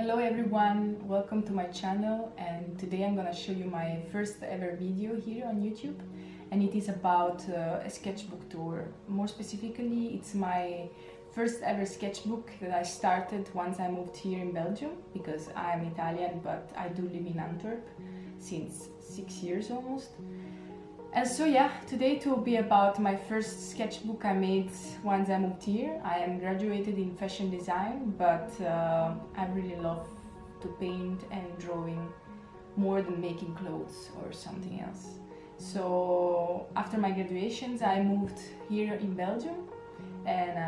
Hello everyone, welcome to my channel, and today I'm gonna show you my first ever video here on YouTube, and it is about a sketchbook tour. More specifically, it's my first ever sketchbook that I started once I moved here in Belgium, because I am Italian but I do live in Antwerp since 6 years almost. And so yeah, today it will be about my first sketchbook I made once I moved here. I am graduated in fashion design, but I really love to paint and drawing more than making clothes or something else. So after my graduations I moved here in Belgium, and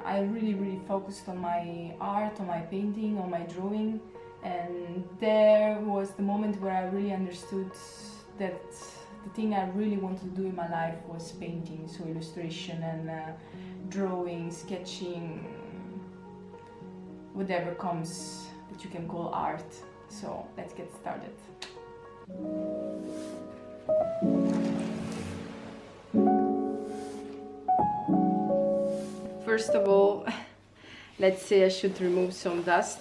I really focused on my art, on my painting, on my drawing, and there was the moment where I really understood that the thing I really wanted to do in my life was painting, so illustration and drawing, sketching, whatever comes that you can call art. So let's get started. First of all, let's say I should remove some dust.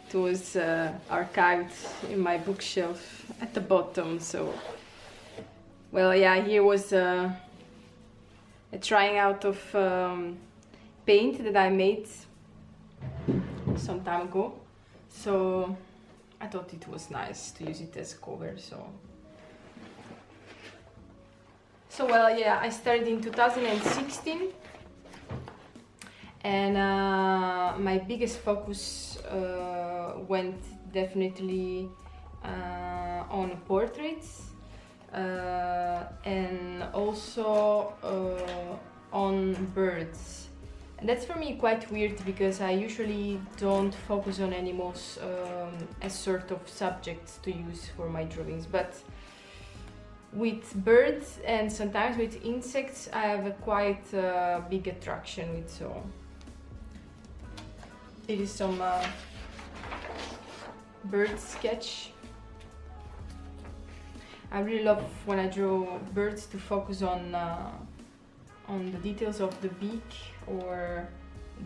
It was archived in my bookshelf at the bottom, so well, yeah, here was a trying out of paint that I made some time ago. So I thought it was nice to use it as cover. So well, yeah, I started in 2016, and my biggest focus went definitely on portraits. And also on birds, and that's for me quite weird because I usually don't focus on animals as sort of subjects to use for my drawings, but with birds and sometimes with insects I have a quite big attraction with. So it is some bird sketch. I really love when I draw birds to focus on the details of the beak or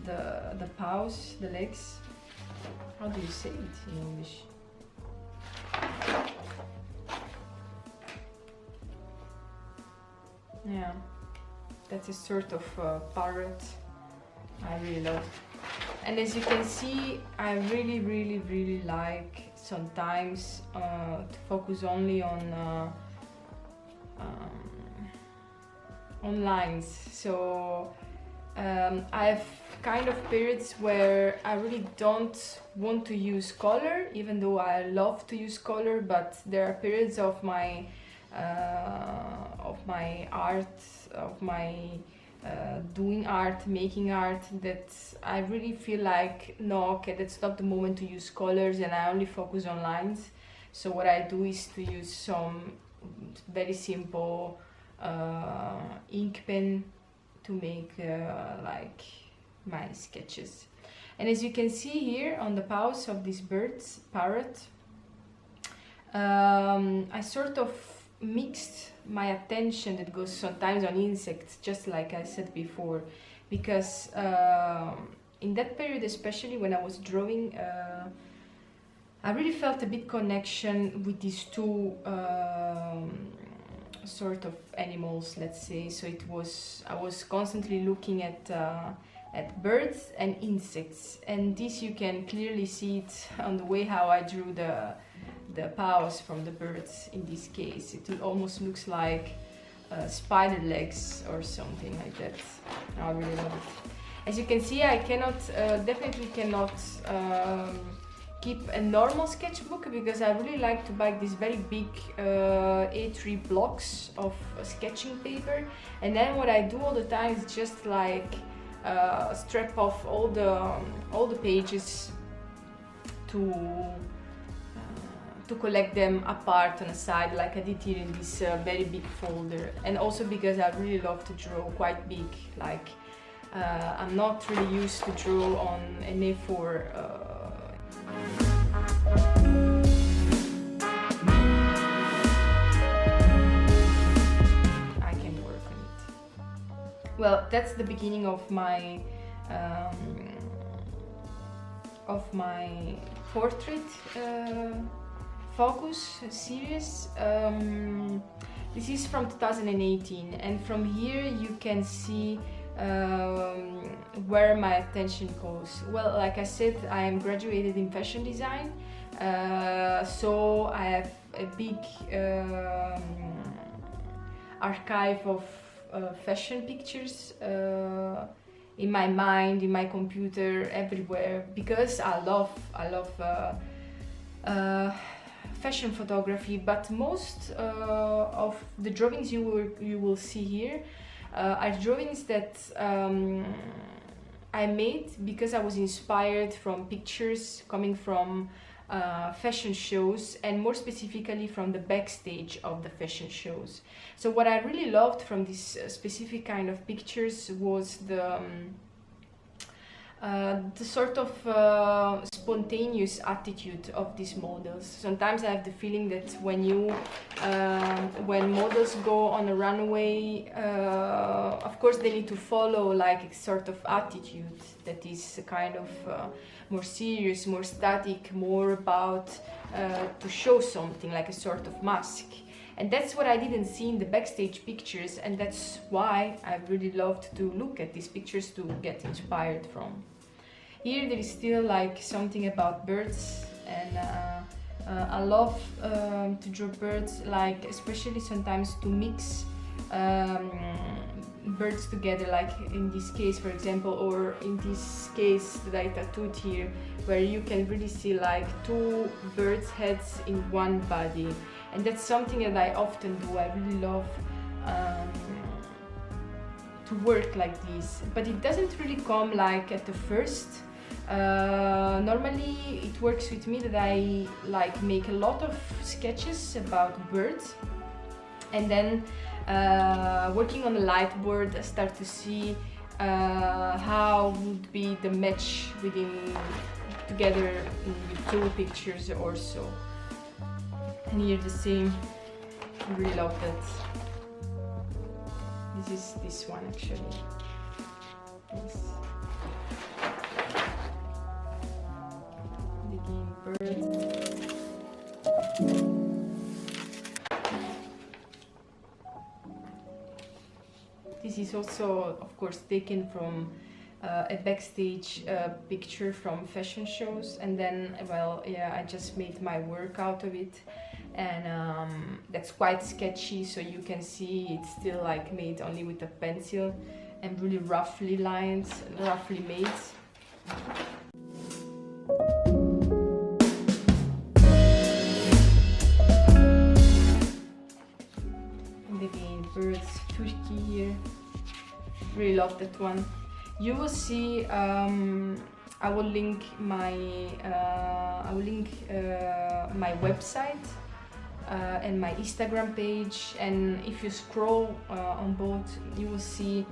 the paws, the legs. How do you say it in English? Yeah, that's a sort of parrot I really love. And as you can see, I really like sometimes to focus only on lines. So I have kind of periods where I really don't want to use color, even though I love to use color, but there are periods of my art, of my doing art, making art, that I really feel like, no, okay, that's not the moment to use colors, and I only focus on lines. So what I do is to use some very simple ink pen to make like my sketches. And as you can see here on the paws of this parrot, I sort of mixed my attention that goes sometimes on insects, just like I said before, because in that period, especially when I was drawing, I really felt a big connection with these two sort of animals, let's say. So I was constantly looking at birds and insects, and this you can clearly see it on the way how I drew the paws from the birds. In this case, it almost looks like spider legs or something like that. I really love it. As you can see, I definitely cannot keep a normal sketchbook, because I really like to buy these very big A3 blocks of sketching paper, and then what I do all the time is just like strip off all the pages to collect them apart on the side, like I did here in this very big folder. And also because I really love to draw quite big, like I'm not really used to draw on an A4 I can work on it. Well, that's the beginning of my of my portrait focus series. This is from 2018, and from here you can see where my attention goes. Well, like I said, I am graduated in fashion design, so I have a big archive of fashion pictures in my mind, in my computer, everywhere, because I love fashion photography. But most of the drawings you will see here are drawings that I made because I was inspired from pictures coming from fashion shows, and more specifically from the backstage of the fashion shows. So what I really loved from this specific kind of pictures was the sort of spontaneous attitude of these models. Sometimes I have the feeling that when models go on a runway, of course they need to follow like a sort of attitude that is kind of more serious, more static, more about to show something, like a sort of mask. And that's what I didn't see in the backstage pictures, and that's why I really loved to look at these pictures to get inspired from. Here there is still like something about birds, and I love to draw birds, like especially sometimes to mix birds together, like in this case for example, or in this case that I tattooed here, where you can really see like two birds' heads in one body. And that's something that I often do. I really love to work like this, but it doesn't really come like at the first. Normally it works with me that I like make a lot of sketches about birds, and then working on the light board I start to see how would be the match together with two pictures or so. And here the same, I really love that. This is this one actually. Yes. Digging birds. This is also, of course, taken from a backstage picture from fashion shows, and then, well, yeah, I just made my work out of it. And that's quite sketchy, so you can see it's still like made only with a pencil and really roughly lined, roughly made. And again, birds, Turkey here. Really love that one. You will see. I will link my website and my Instagram page, and if you scroll on both, you will see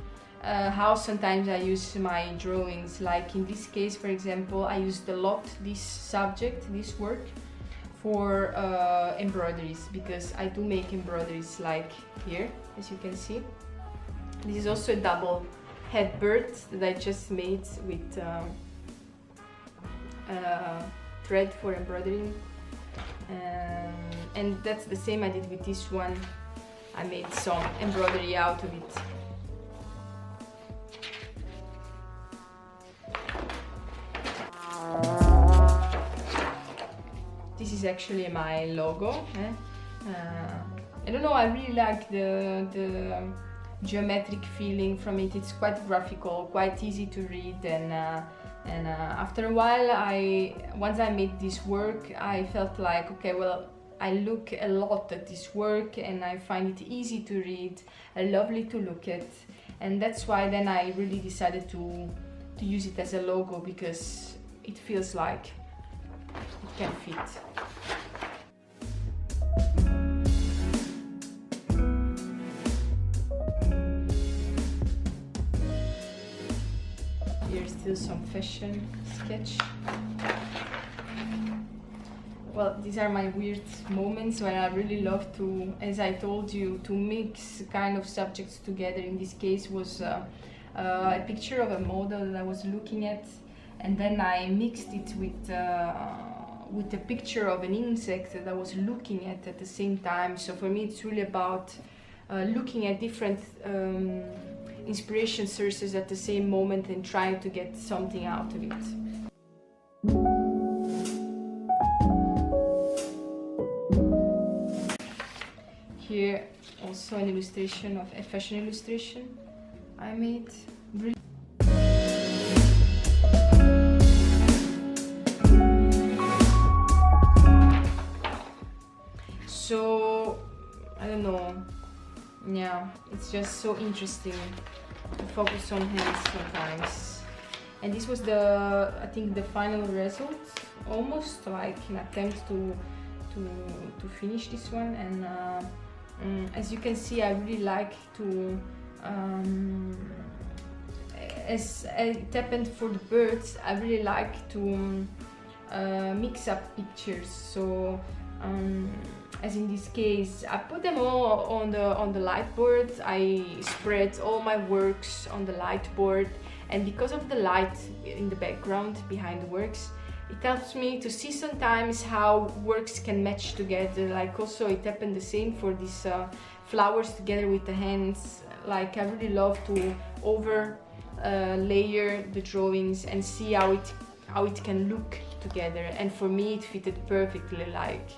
how sometimes I use my drawings. Like in this case, for example, I used a lot this subject, this work, for embroideries, because I do make embroideries like here, as you can see. This is also a double head bird that I just made with thread for embroidering. And that's the same I did with this one. I made some embroidery out of it. This is actually my logo. I don't know, I really like the geometric feeling from it. It's quite graphical, quite easy to read, and after a while, once I made this work, I felt like, okay, well, I look a lot at this work and I find it easy to read, lovely to look at, and that's why then I really decided to use it as a logo, because it feels like it can fit. Here's still some fashion sketch. Well, these are my weird moments when I really love to, as I told you, to mix kind of subjects together. In this case was a picture of a model that I was looking at, and then I mixed it with a picture of an insect that I was looking at the same time. So for me it's really about looking at different inspiration sources at the same moment and trying to get something out of it. Here also an illustration of a fashion illustration I made. So I don't know, yeah, it's just so interesting to focus on hands sometimes. And this was I think the final result, almost like an attempt to finish this one. And as you can see, I really like to as it happened for the birds, I really like to mix up pictures. So as in this case, I put them all on the light board. I spread all my works on the light board, and because of the light in the background behind the works, it helps me to see sometimes how works can match together. Like also it happened the same for these flowers together with the hands. Like I really love to over layer the drawings and see how it can look together. And for me it fitted perfectly, like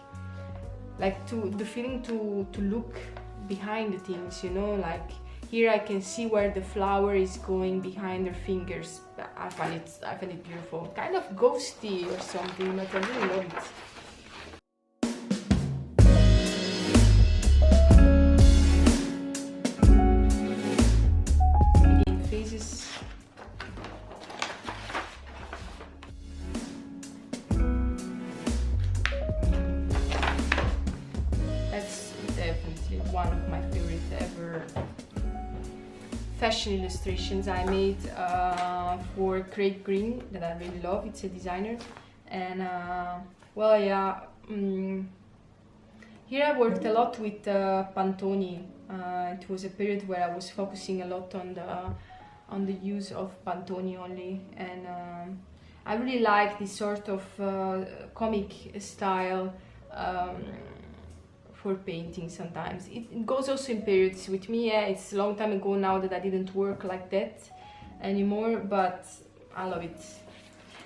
the feeling to look behind the things, you know, like here I can see where the flower is going behind her fingers. I find it beautiful, kind of ghosty or something, but I really love it. Again, faces. That's definitely one of my favorite ever fashion illustrations I made for Craig Green, that I really love. It's a designer, and well, yeah, here I worked a lot with Pantone. It was a period where I was focusing a lot on the use of Pantone only, and I really like this sort of comic style for painting sometimes. It goes also in periods with me. Yeah, it's a long time ago now that I didn't work like that anymore, but I love it.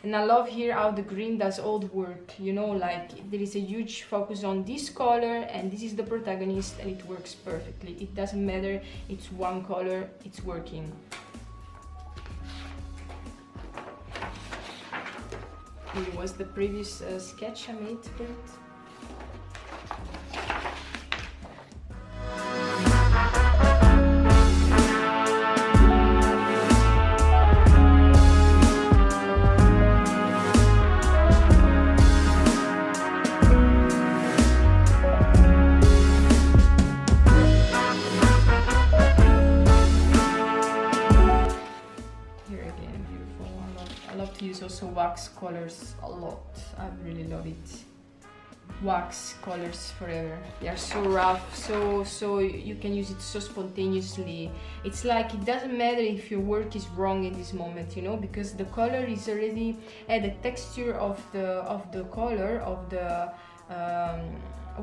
And I love here how the green does all the work, you know, like there is a huge focus on this color and this is the protagonist and it works perfectly. It doesn't matter, it's one color, it's working. Here was the previous sketch I made for it. Also wax colors a lot. I really love it. Wax colors forever. They are so rough, so you can use it so spontaneously. It's like it doesn't matter if your work is wrong in this moment, you know, because the color is already the texture of the color of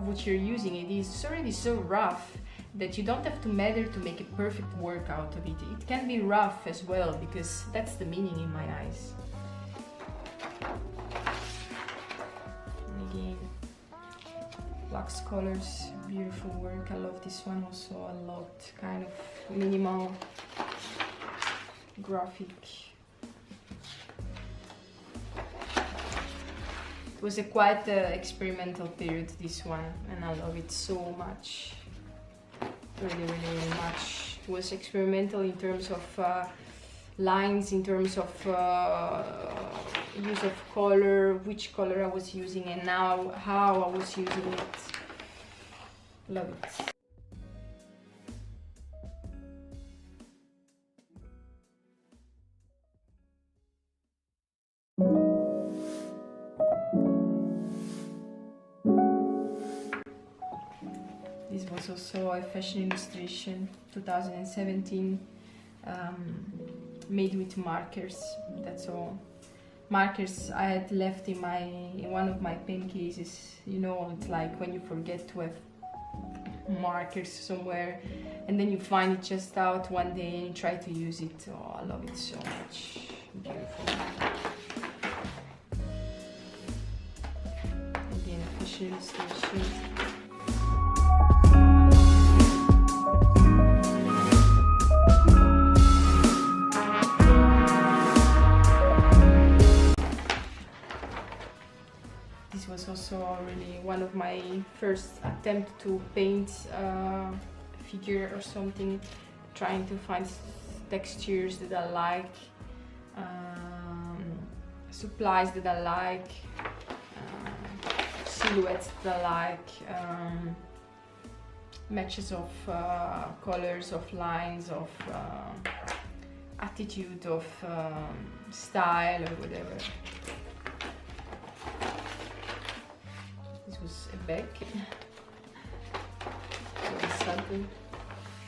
what you're using. It is already so rough that you don't have to matter to make a perfect work out of it. It can be rough as well, because that's the meaning in my eyes. And again, wax colors, beautiful work. I love this one also a lot. Kind of minimal, graphic. It was a quite experimental period, this one, and I love it so much. Really, really much. It was experimental in terms of lines, in terms of use of color, which color I was using, and now how I was using it. Love it. This was also a fashion illustration, 2017, made with markers, that's all. markers I had left in one of my pen cases. You know, it's like when you forget to have markers somewhere and then you find it just out one day and you try to use it. Oh, I love it so much. Beautiful. Again, official illustration. This was also really one of my first attempt to paint a figure or something, trying to find textures that I like, supplies that I like, silhouettes that I like, matches of colors, of lines, of attitude, of style or whatever. This was a bag.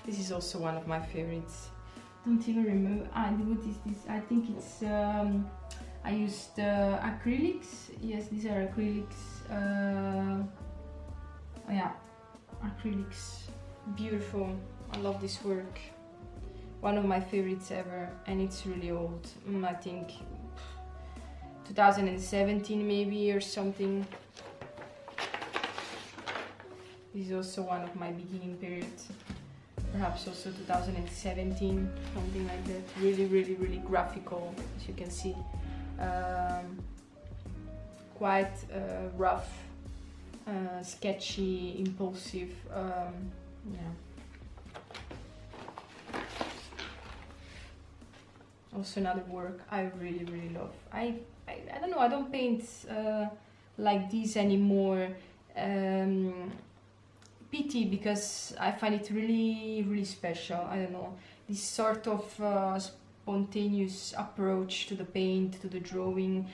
This is also one of my favorites. Don't even remember. What is this? I think it's. I used acrylics. Yes, these are acrylics. Yeah, acrylics. Beautiful. I love this work. One of my favorites ever, and it's really old. I think 2017 maybe or something. This is also one of my beginning periods, perhaps also 2017, something like that. Really, really, really graphical, as you can see. Quite rough, sketchy, impulsive. Yeah. Also another work I really, really love. I don't know. I don't paint like this anymore. Pity, because I find it really, really special. I don't know, this sort of spontaneous approach to the paint, to the drawing,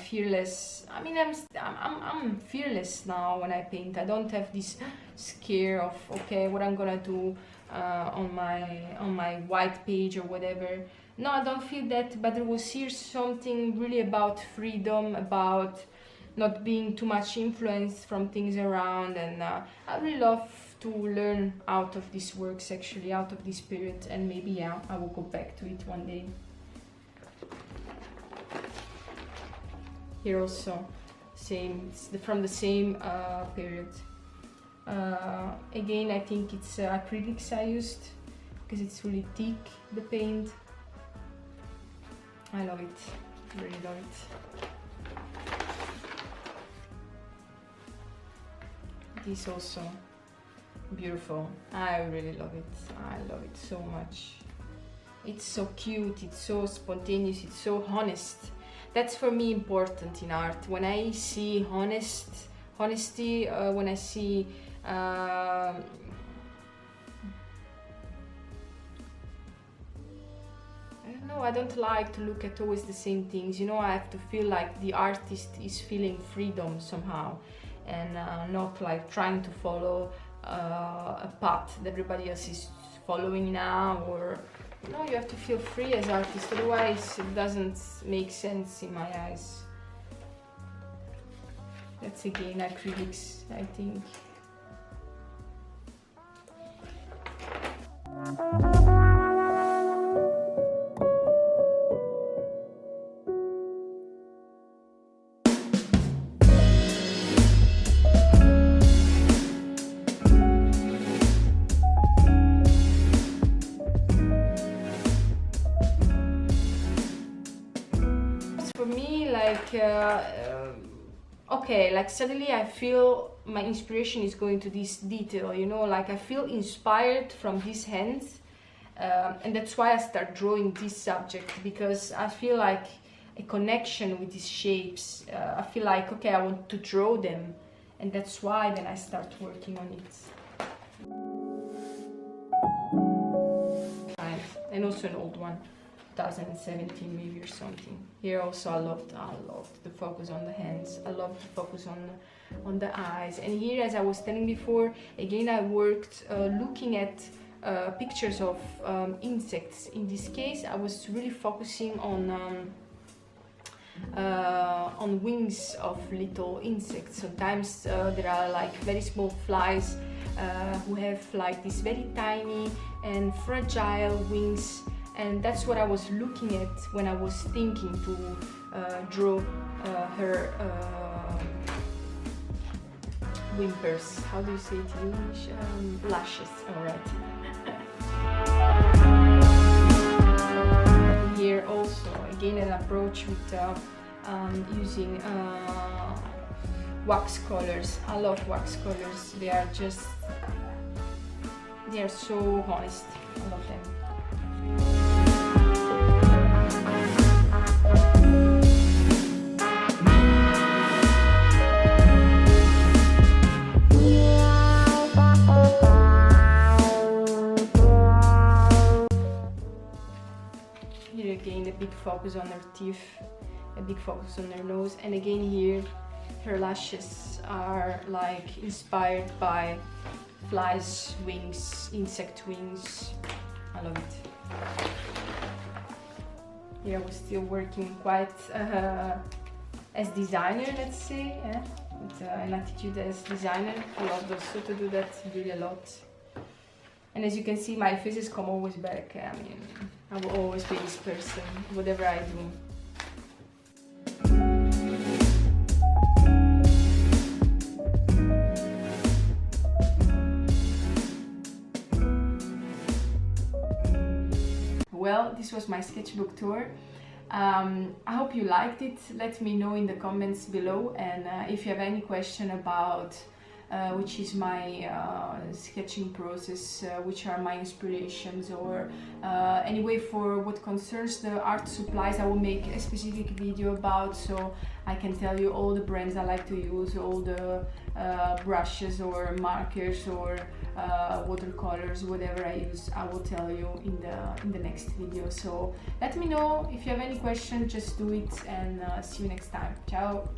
fearless. I mean, I'm fearless now when I paint. I don't have this scare of okay, what I'm gonna do on my white page or whatever. No, I don't feel that. But there was here something really about freedom, about not being too much influenced from things around, and I really love to learn out of these works, actually, out of this period, and maybe, yeah, I will go back to it one day. Here also, same, it's from the same period. Again, I think it's acrylics I used, because it's really thick, the paint. I love it, really love it. This also beautiful. I really love it. I love it so much. It's so cute, it's so spontaneous, it's so honest. That's for me important in art. When I see honesty, when I see I don't know, I don't like to look at always the same things. You know, I have to feel like the artist is feeling freedom somehow, and not like trying to follow a path that everybody else is following now, or no, you have to feel free as artist, otherwise it doesn't make sense in my eyes. That's again acrylics, I think. Okay, like suddenly I feel my inspiration is going to this detail, you know, like I feel inspired from these hands, and that's why I start drawing this subject, because I feel like a connection with these shapes. I feel like, okay, I want to draw them, and that's why then I start working on it. And also an old one, 2017 maybe or something. Here also I loved the focus on the hands. I loved the focus on the eyes. And here, as I was telling before, again I worked looking at pictures of insects. In this case I was really focusing on on wings of little insects. Sometimes there are like very small flies who have like these very tiny and fragile wings, and that's what I was looking at when I was thinking to draw her whimpers. How do you say it in English? Lashes. Alright. Here also again an approach with using wax colors. I love wax colors. They are so honest. I love them. Here again a big focus on her teeth, a big focus on her nose, and again here her lashes are like inspired by flies' wings, insect wings. I love it. Here I was still working quite as designer, let's say, with an attitude as designer. I love also to do that really a lot. And as you can see, my faces come always back. I mean, I will always be this person, whatever I do. Well, this was my sketchbook tour. I hope you liked it. Let me know in the comments below, and if you have any question about which is my sketching process, which are my inspirations, or anyway for what concerns the art supplies, I will make a specific video about, so I can tell you all the brands I like to use, all the brushes or markers or watercolors, whatever I use, I will tell you in the next video. So let me know if you have any question, just do it, and see you next time. Ciao!